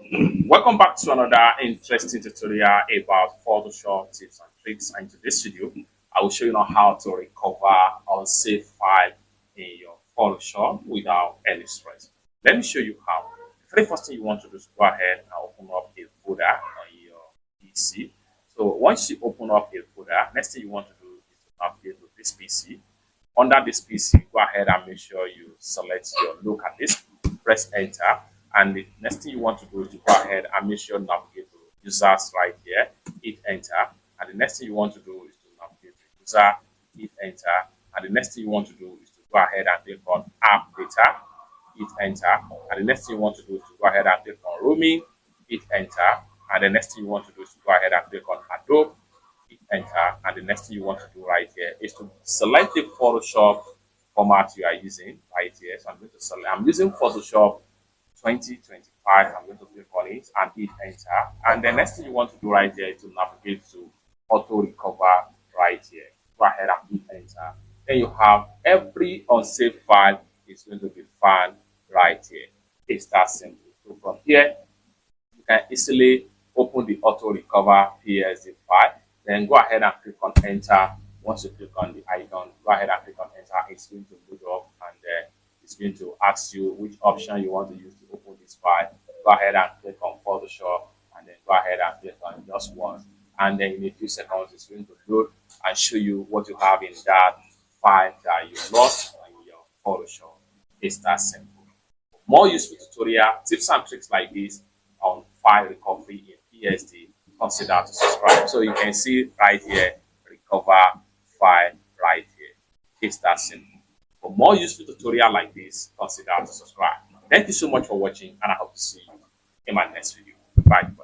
Welcome back to another interesting tutorial about Photoshop tips and tricks. And in this video, I will show you now how to recover unsaved file in your Photoshop without any stress. Let me show you how. The very first thing you want to do is go ahead and open up a folder on your PC. So once you open up a folder, next thing you want to do is to navigate to this PC. Under this PC, go ahead and make sure you select your local disk, press enter. And the next thing you want to do is to go ahead and make sure you navigate to users right here, hit enter. And the next thing you want to do is to navigate to user, hit enter. And the next thing you want to do is to go ahead and click on app data, hit enter. And the next thing you want to do is to go ahead and click on roaming, hit enter. And the next thing you want to do is to go ahead and click on Adobe, hit enter. And the next thing you want to do right here is to select the Photoshop format you are using right here. So I'm going to select, I'm using Photoshop 2025. I'm going to click on it and hit enter. And the next thing you want to do right here is to navigate to auto recover right here. Go ahead and hit enter. Then you have every unsaved file is going to be found right here. It's that simple. So from here, you can easily open the auto recover PSD file. Then go ahead and click on enter. Once you click on the icon, go ahead and click on enter. It's going to load up and it's going to ask you which option you want to use to open this file. Go ahead and click on Photoshop and then go ahead and click on just once. And then in a few seconds, it's going to load and show you what you have in that file that you lost in your Photoshop. It's that simple. For more useful tutorial tips and tricks like this on file recovery in PSD, consider to subscribe. So you can see right here, recover file right here. It's that simple. For more useful tutorial like this, consider to subscribe. Thank you so much for watching, and I hope to see you in my next video. Bye.